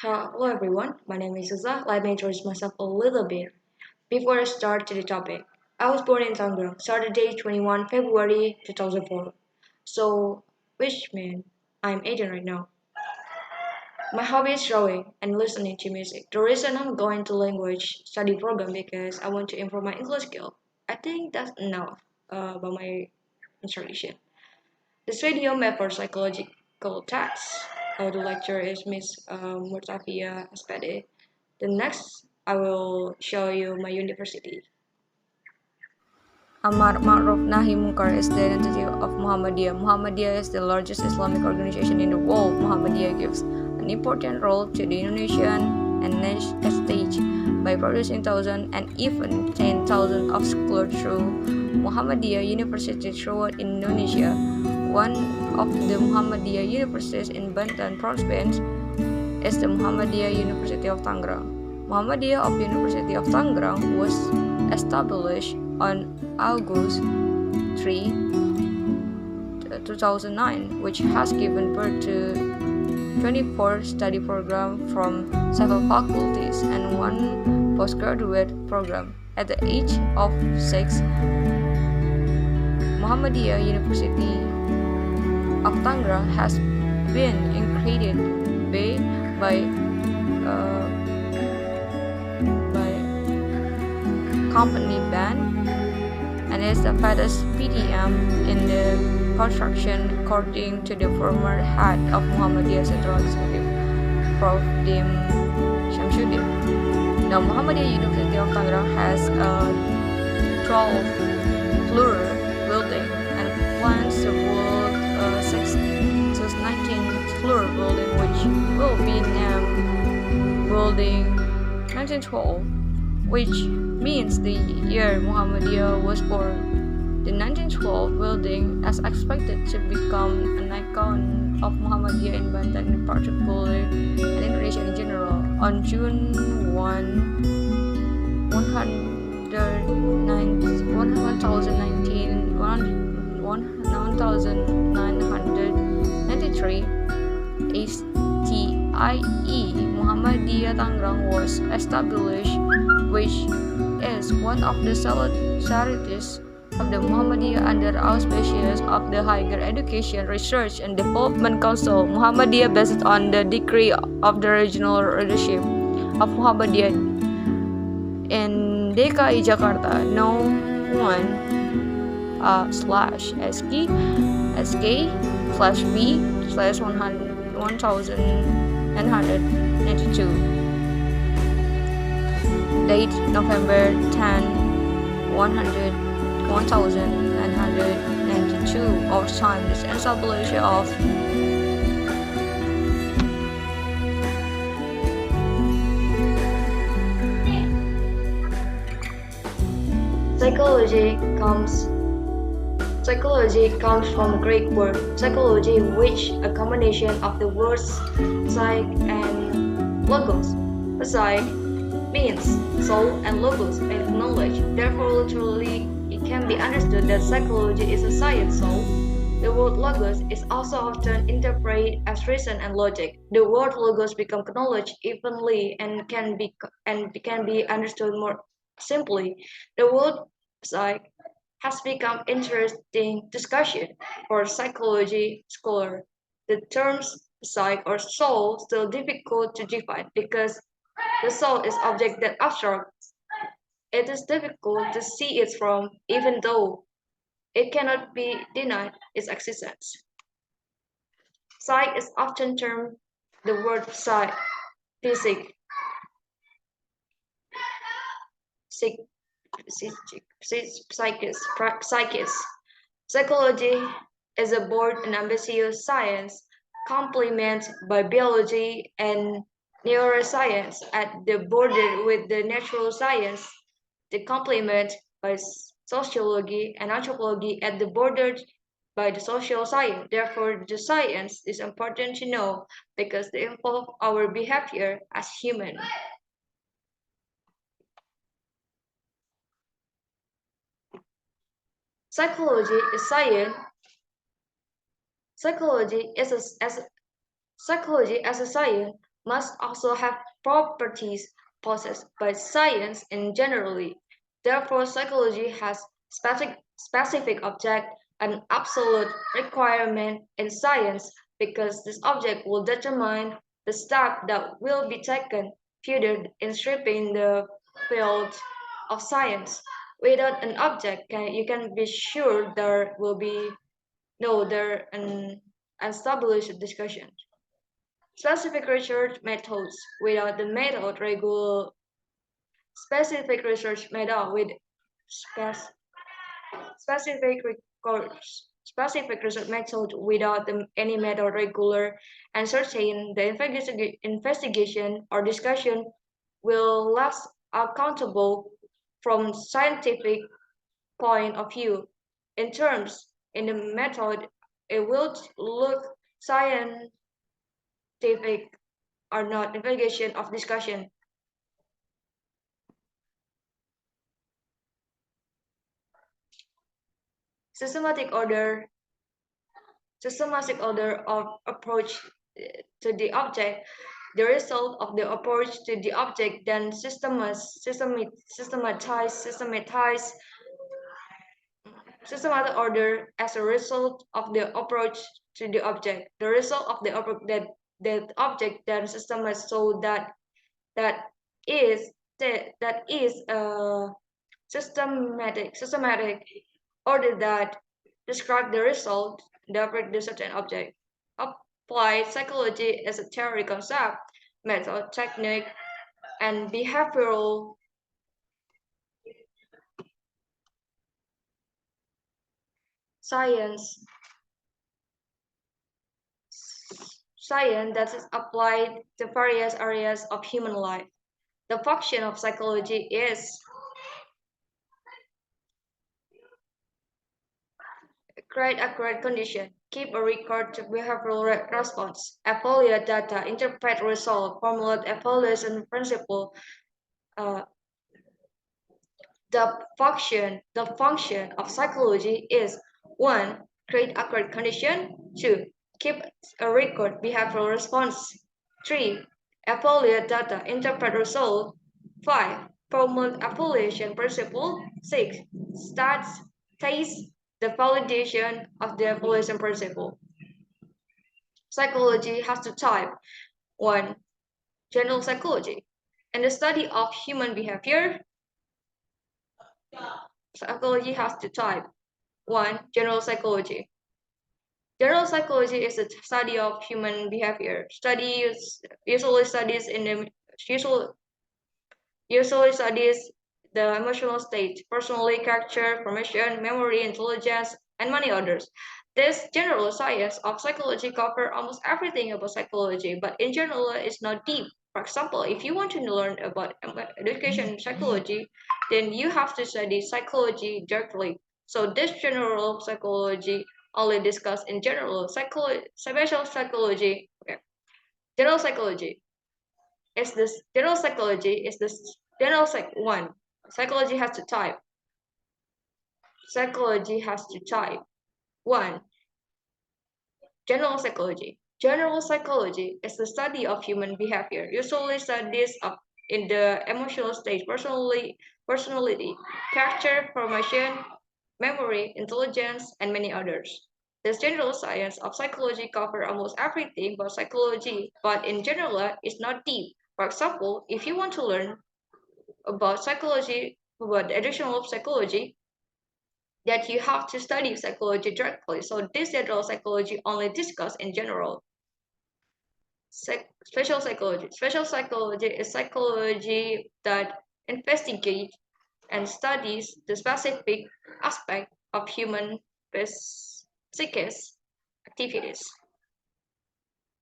Hello everyone, my name is Suza. Let me introduce myself a little bit. Before I start to the topic, I was born in Tangerang, Saturday 21 February 2004. So, which means I'm 18 right now. My hobby is drawing and listening to music. The reason I'm going to language study program because I want to improve my English skill. I think that's enough about my introduction. This video made for psychological tasks. The lecturer is Miss Murtafia Aspade. The next, I will show you my university. Amar Ma'ruf Nahi Munkar is the identity of Muhammadiyah. Muhammadiyah is the largest Islamic organization in the world. Muhammadiyah gives an important role to the Indonesian and national stage by producing thousands and even 10,000 of scholars through Muhammadiyah University throughout Indonesia. One of the Muhammadiyah universities in Banten province is the Muhammadiyah University of Tangerang. Muhammadiyah of University of Tangerang was established on August 3, 2009, which has given birth to 24 study programs from 7 faculties and 1 postgraduate program. At the age of 6, Muhammadiyah University of Tangerang has been increased by company ban and is the fattest PTM in the construction according to the former head of Muhammadiyah Central Executive, Prof. Dim Shamsuddin. Now Muhammadiyah University of Tangerang has a 12-floor building and plans to build a 19th-floor building which will be named Building 1912, which means the year Muhammadiyah was born. The 1912 building is expected to become an icon of Muhammadiyah in Banten in particular and Indonesia in general. On June 1, 1993, STIE Muhammadiyah Tangerang was established, which is one of the charities of the Muhammadiyah under auspices of the Higher Education, Research and Development Council. Muhammadiyah based on the decree of the regional leadership of Muhammadiyah in DKI Jakarta, no 1//B/1992. Date November 10, 1992, or time the establishment of Psychology comes from the Greek word psychology, which a combination of the words psych and logos. Psych means soul and logos means knowledge. Therefore, literally, it can be understood that psychology is a science soul. The word logos is also often interpreted as reason and logic. The word logos becomes knowledge evenly and can be understood more simply. The word psych has become interesting discussion for psychology scholar. The terms psyche or soul still difficult to define because the soul is object that abstract. It is difficult to see it from, even though it cannot be denied its existence. Psyche is often termed the word psych, physic, psych, psychis. Psychology is a broad and ambitious science complemented by biology and neuroscience at the border with the natural science, the complement by sociology and anthropology at the border by the social science. Therefore, the science is important to know because they involve our behavior as human. Psychology is science. Psychology is a, as Psychology as a science must also have properties possessed by science in generally. Therefore, psychology has specific object and absolute requirement in science because this object will determine the step that will be taken further in shaping the field of science. Without an object, you can be sure there will be no there an established discussion. Specific research methods without the method regular specific research method with spec- specific records specific research method without any method regular and certain the investigation or discussion will less accountable from scientific point of view. In the method, it will look scientific or not investigation of discussion. Systematic order systematic order of approach to the object, the result of the approach to the object, then systematic order as a result of the approach to the object. The result of the that object then systematized so that is that is a systematic order that describe the result interpret the certain object. Applied psychology as a theory concept, method, technique, and behavioral science science that is applied to various areas of human life. The function of psychology is create accurate condition, keep a record of behavioral response, evaluate data, interpret results, formulate evaluation principle. Uh, the function of psychology is one, create accurate condition, two, keep a record behavioral response, three, evaluate data, interpret result, five, promote evaluation principle, six, starts taste the validation of the evaluation principle. Psychology has two types. One, general psychology. In the study of human behavior, psychology has two types. One, general psychology. General psychology is the study of human behavior. Studies usually studies in the usual, usually studies the emotional state, personality, character, formation, memory, intelligence, and many others. This general science of psychology cover almost everything about psychology, but in general, it's not deep. For example, if you want to learn about education psychology, then you have to study psychology directly. So this general psychology only discussed in general psychology, special psychology. Okay, general psychology is this general psychology is this general psych one. Psychology has to type. Psychology has to type. One, general psychology. General psychology is the study of human behavior, usually studies of in the emotional state, personality, character formation, memory, intelligence, and many others. This general science of psychology covers almost everything about psychology, but in general, it's not deep. For example, if you want to learn about psychology, about the additional of psychology, that you have to study psychology directly. So this general psychology only discuss in general. Special psychology. Special psychology is psychology that investigates and studies the specific aspect of human psychic activities.